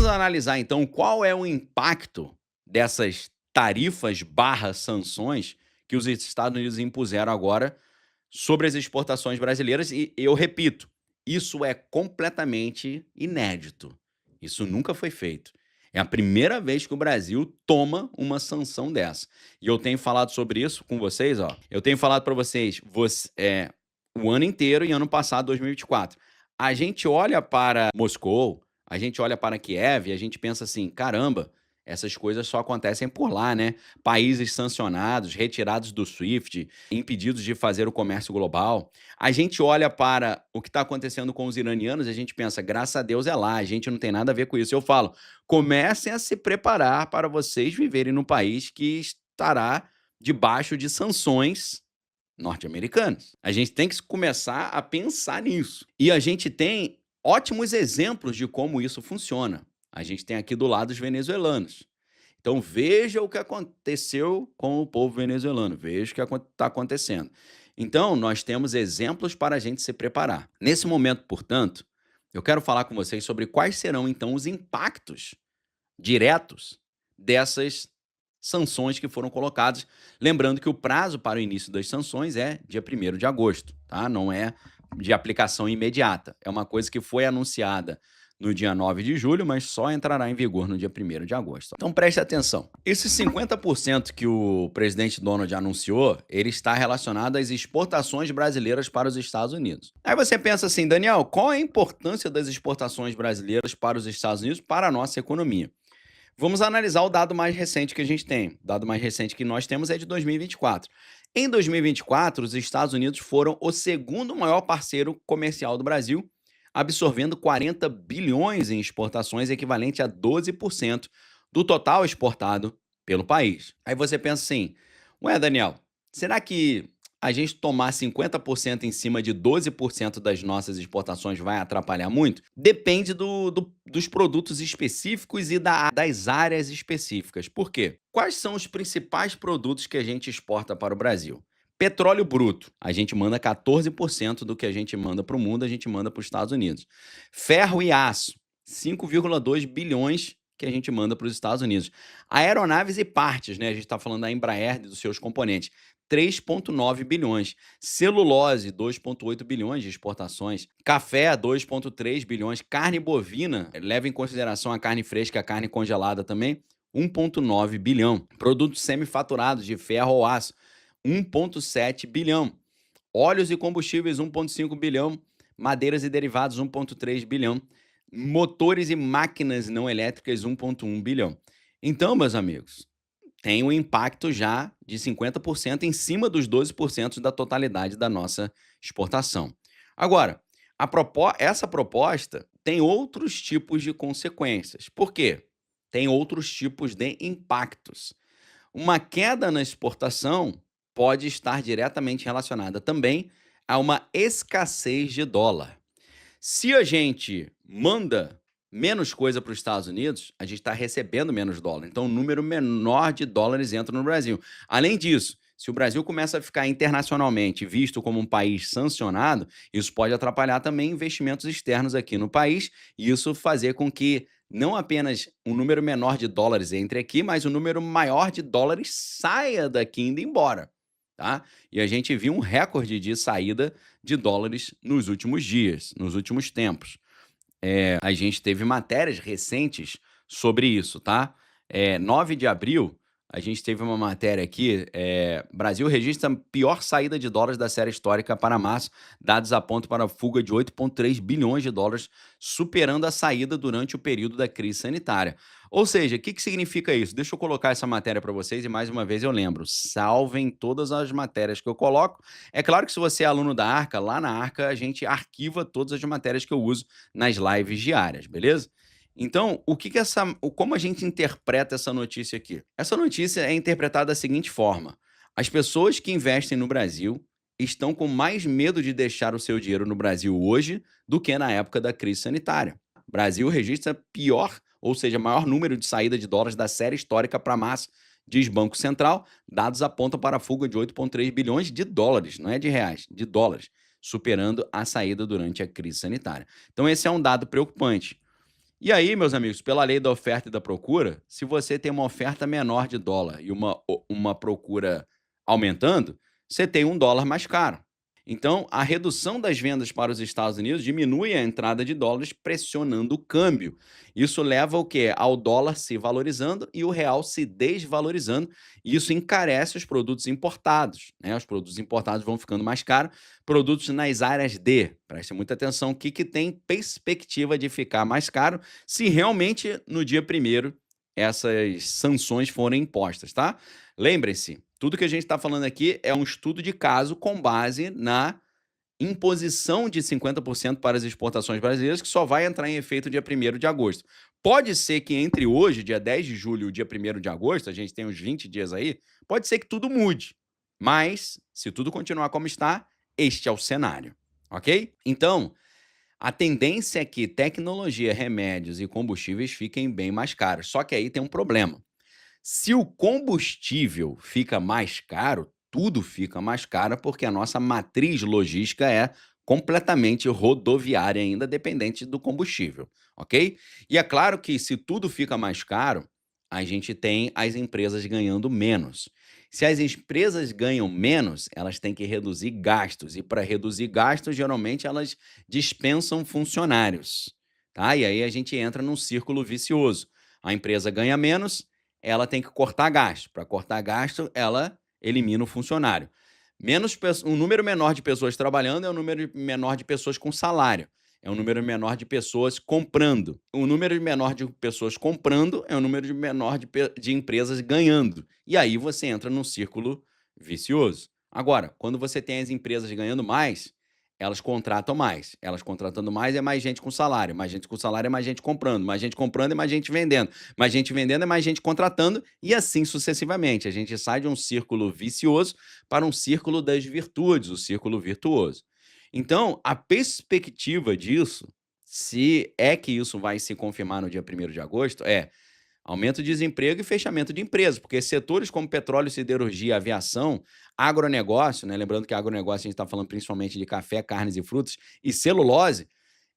analisar então qual é o impacto dessas tarifas barra sanções que os Estados Unidos impuseram agora sobre as exportações brasileiras e eu repito, isso é completamente inédito. Isso nunca foi feito. É a primeira vez que o Brasil toma uma sanção dessa. E eu tenho falado sobre isso com vocês, ó. Eu tenho falado para vocês, o ano inteiro e ano passado, 2024. A gente olha para Moscou, a gente olha para Kiev e a gente pensa assim: caramba, essas coisas só acontecem por lá, né? Países sancionados, retirados do SWIFT, impedidos de fazer o comércio global. A gente olha para o que está acontecendo com os iranianos e a gente pensa, graças a Deus é lá, a gente não tem nada a ver com isso. Eu falo, comecem a se preparar para vocês viverem num país que estará debaixo de sanções norte-americanas. A gente tem que começar a pensar nisso. E a gente tem ótimos exemplos de como isso funciona. A gente tem aqui do lado os venezuelanos. Então veja o que aconteceu com o povo venezuelano, veja o que está acontecendo. Então nós temos exemplos para a gente se preparar. Nesse momento, portanto, eu quero falar com vocês sobre quais serão então os impactos diretos dessas sanções que foram colocadas. Lembrando que o prazo para o início das sanções é dia 1º de agosto, tá? Não é de aplicação imediata. É uma coisa que foi anunciada no dia 9 de julho, mas só entrará em vigor no dia 1º de agosto. Então preste atenção. Esses 50% que o presidente Donald anunciou, ele está relacionado às exportações brasileiras para os Estados Unidos. Aí você pensa assim, Daniel, qual é a importância das exportações brasileiras para os Estados Unidos para a nossa economia? Vamos analisar o dado mais recente que a gente tem. O dado mais recente que nós temos é de 2024. Em 2024, os Estados Unidos foram o segundo maior parceiro comercial do Brasil, absorvendo 40 bilhões em exportações, equivalente a 12% do total exportado pelo país. Aí você pensa assim, ué, Daniel, será que a gente tomar 50% em cima de 12% das nossas exportações vai atrapalhar muito? Depende dos produtos específicos e das áreas específicas. Por quê? Quais são os principais produtos que a gente exporta para o Brasil? Petróleo bruto, a gente manda 14% do que a gente manda para o mundo, a gente manda para os Estados Unidos. Ferro e aço, 5,2 bilhões que a gente manda para os Estados Unidos. Aeronaves e partes, né? A gente está falando da Embraer e dos seus componentes. 3,9 bilhões. Celulose, 2,8 bilhões de exportações. Café, 2,3 bilhões. Carne bovina, leva em consideração a carne fresca e a carne congelada também, 1,9 bilhão. Produtos semifaturados de ferro ou aço, 1,7 bilhão. Óleos e combustíveis, 1,5 bilhão. Madeiras e derivados, 1,3 bilhão. Motores e máquinas não elétricas, 1,1 bilhão. Então, meus amigos, tem um impacto já de 50% em cima dos 12% da totalidade da nossa exportação. Agora, essa proposta tem outros tipos de consequências. Por quê? Tem outros tipos de impactos. Uma queda na exportação pode estar diretamente relacionada também a uma escassez de dólar. Se a gente manda menos coisa para os Estados Unidos, a gente está recebendo menos dólar. Então, um número menor de dólares entra no Brasil. Além disso, se o Brasil começa a ficar internacionalmente visto como um país sancionado, isso pode atrapalhar também investimentos externos aqui no país e isso fazer com que não apenas um número menor de dólares entre aqui, mas um número maior de dólares saia daqui indo embora, tá? E a gente viu um recorde de saída de dólares nos últimos dias, nos últimos tempos. A gente teve matérias recentes sobre isso, tá? 9 de abril, a gente teve uma matéria aqui, Brasil registra a pior saída de dólares da série histórica para março, dados apontam para a fuga de 8,3 bilhões de dólares, superando a saída durante o período da crise sanitária. Ou seja, o que significa isso? Deixa eu colocar essa matéria para vocês e mais uma vez eu lembro, salvem todas as matérias que eu coloco. É claro que se você é aluno da Arca, lá na Arca a gente arquiva todas as matérias que eu uso nas lives diárias, beleza? Então, como a gente interpreta essa notícia aqui? Essa notícia é interpretada da seguinte forma: as pessoas que investem no Brasil estão com mais medo de deixar o seu dinheiro no Brasil hoje do que na época da crise sanitária. O Brasil registra pior, ou seja, maior número de saída de dólares da série histórica para março, diz Banco Central. Dados apontam para a fuga de 8,3 bilhões de dólares, não é de reais, de dólares, superando a saída durante a crise sanitária. Então, esse é um dado preocupante. E aí, meus amigos, pela lei da oferta e da procura, se você tem uma oferta menor de dólar e uma procura aumentando, você tem um dólar mais caro. Então, a redução das vendas para os Estados Unidos diminui a entrada de dólares, pressionando o câmbio. Isso leva o quê? Ao dólar se valorizando e o real se desvalorizando. E isso encarece os produtos importados, né? Os produtos importados vão ficando mais caros. Produtos nas áreas D, preste muita atenção, o que, que tem perspectiva de ficar mais caro se realmente no dia primeiro essas sanções forem impostas, tá? Lembrem-se, tudo que a gente está falando aqui é um estudo de caso com base na imposição de 50% para as exportações brasileiras, que só vai entrar em efeito dia 1º de agosto. Pode ser que entre hoje, dia 10 de julho, e o dia 1º de agosto, a gente tem uns 20 dias aí, pode ser que tudo mude. Mas, se tudo continuar como está, este é o cenário, ok? Então, a tendência é que tecnologia, remédios e combustíveis fiquem bem mais caros. Só que aí tem um problema. Se o combustível fica mais caro, tudo fica mais caro, porque a nossa matriz logística é completamente rodoviária ainda, dependente do combustível, ok? E é claro que se tudo fica mais caro, a gente tem as empresas ganhando menos. Se as empresas ganham menos, elas têm que reduzir gastos, e para reduzir gastos, geralmente elas dispensam funcionários, tá? E aí a gente entra num círculo vicioso. A empresa ganha menos, ela tem que cortar gasto. Para cortar gasto, ela elimina o funcionário. Um número menor de pessoas trabalhando é um número menor de pessoas com salário. É um número menor de pessoas comprando. Um número menor de pessoas comprando é um número menor de empresas ganhando. E aí você entra num círculo vicioso. Agora, quando você tem as empresas ganhando mais, elas contratam mais. Elas contratando mais é mais gente com salário. Mais gente com salário é mais gente comprando. Mais gente comprando é mais gente vendendo. Mais gente vendendo é mais gente contratando e assim sucessivamente. A gente sai de um círculo vicioso para um círculo das virtudes, o círculo virtuoso. Então, a perspectiva disso, se é que isso vai se confirmar no dia 1º de agosto, é aumento de desemprego e fechamento de empresas, porque setores como petróleo, siderurgia, aviação, agronegócio, né? Lembrando que agronegócio a gente está falando principalmente de café, carnes e frutas, e celulose,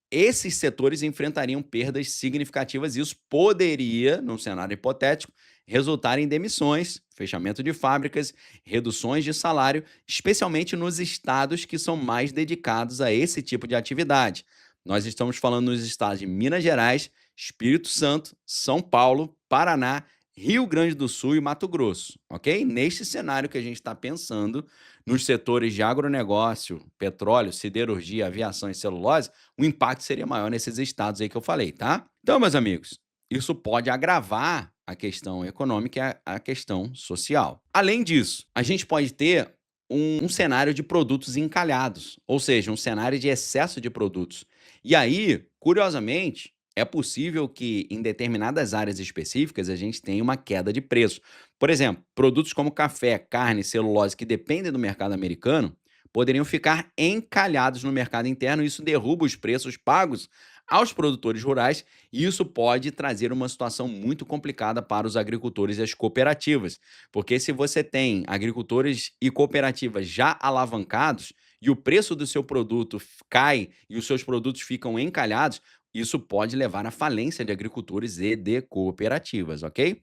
esses setores enfrentariam perdas significativas e isso poderia, num cenário hipotético, resultar em demissões, fechamento de fábricas, reduções de salário, especialmente nos estados que são mais dedicados a esse tipo de atividade. Nós estamos falando nos estados de Minas Gerais, Espírito Santo, São Paulo, Paraná, Rio Grande do Sul e Mato Grosso, ok? Neste cenário que a gente está pensando, nos setores de agronegócio, petróleo, siderurgia, aviação e celulose, o impacto seria maior nesses estados aí que eu falei, tá? Então, meus amigos, isso pode agravar a questão econômica e a questão social. Além disso, a gente pode ter um cenário de produtos encalhados, ou seja, um cenário de excesso de produtos. E aí, curiosamente, é possível que em determinadas áreas específicas a gente tenha uma queda de preço. Por exemplo, produtos como café, carne, celulose que dependem do mercado americano poderiam ficar encalhados no mercado interno e isso derruba os preços pagos aos produtores rurais e isso pode trazer uma situação muito complicada para os agricultores e as cooperativas, porque se você tem agricultores e cooperativas já alavancados e o preço do seu produto cai e os seus produtos ficam encalhados, isso pode levar à falência de agricultores e de cooperativas, ok?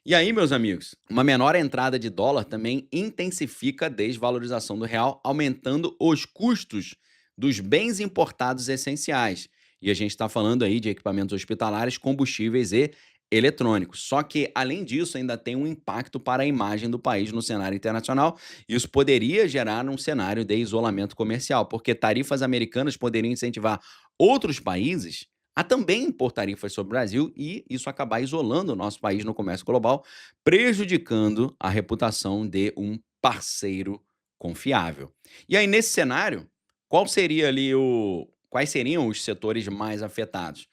E aí, meus amigos, uma menor entrada de dólar também intensifica a desvalorização do real, aumentando os custos dos bens importados essenciais. E a gente está falando aí de equipamentos hospitalares, combustíveis e eletrônicos. Só que, além disso, ainda tem um impacto para a imagem do país no cenário internacional. Isso poderia gerar um cenário de isolamento comercial, porque tarifas americanas poderiam incentivar outros países a também impor tarifas sobre o Brasil e isso acabar isolando o nosso país no comércio global, prejudicando a reputação de um parceiro confiável. E aí, nesse cenário, quais seriam os setores mais afetados?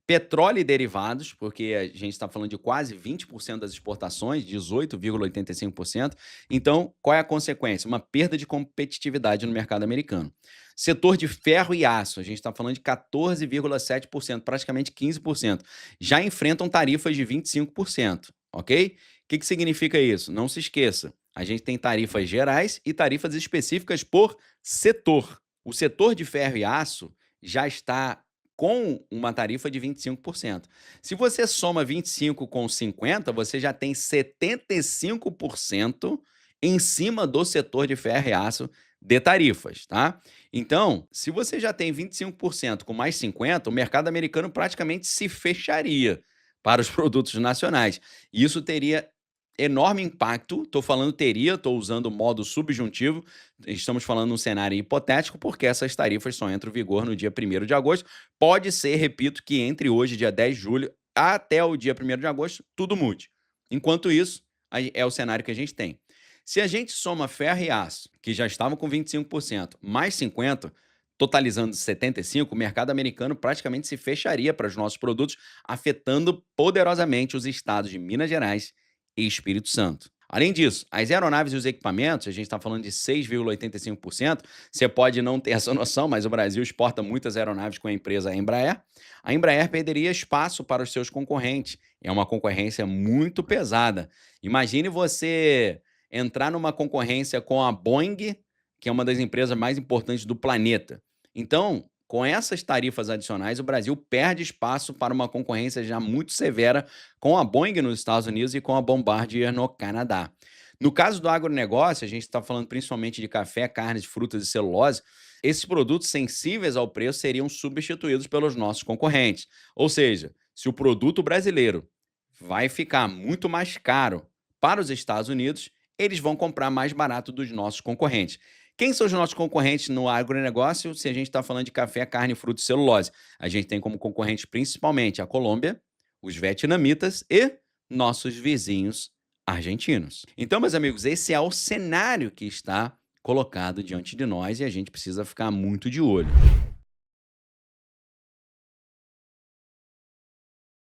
Petróleo e derivados, porque a gente está falando de quase 20% das exportações, 18,85%. Então, qual é a consequência? Uma perda de competitividade no mercado americano. Setor de ferro e aço, a gente está falando de 14,7%, praticamente 15%. Já enfrentam tarifas de 25%, ok? O que significa isso? Não se esqueça, a gente tem tarifas gerais e tarifas específicas por setor. O setor de ferro e aço já está com uma tarifa de 25%. Se você soma 25 com 50, você já tem 75% em cima do setor de ferro e aço de tarifas, tá? Então, se você já tem 25% com mais 50, o mercado americano praticamente se fecharia para os produtos nacionais. E isso teria enorme impacto. Estou falando teria, estou usando o modo subjuntivo. Estamos falando num cenário hipotético, porque essas tarifas só entram em vigor no dia 1º de agosto. Pode ser, repito, que entre hoje, dia 10 de julho, até o dia 1º de agosto, tudo mude. Enquanto isso, é o cenário que a gente tem. Se a gente soma ferro e aço, que já estavam com 25%, mais 50%, totalizando 75%, o mercado americano praticamente se fecharia para os nossos produtos, afetando poderosamente os estados de Minas Gerais e Espírito Santo. Além disso, as aeronaves e os equipamentos, a gente está falando de 6,85%. Você pode não ter essa noção, mas o Brasil exporta muitas aeronaves com a empresa Embraer. A Embraer perderia espaço para os seus concorrentes. É uma concorrência muito pesada. Imagine você entrar numa concorrência com a Boeing, que é uma das empresas mais importantes do planeta. Então, com essas tarifas adicionais, o Brasil perde espaço para uma concorrência já muito severa com a Boeing nos Estados Unidos e com a Bombardier no Canadá. No caso do agronegócio, a gente está falando principalmente de café, carnes, frutas e celulose. Esses produtos sensíveis ao preço seriam substituídos pelos nossos concorrentes. Ou seja, se o produto brasileiro vai ficar muito mais caro para os Estados Unidos, eles vão comprar mais barato dos nossos concorrentes. Quem são os nossos concorrentes no agronegócio se a gente está falando de café, carne, fruta e celulose? A gente tem como concorrentes principalmente a Colômbia, os vietnamitas e nossos vizinhos argentinos. Então, meus amigos, esse é o cenário que está colocado diante de nós e a gente precisa ficar muito de olho.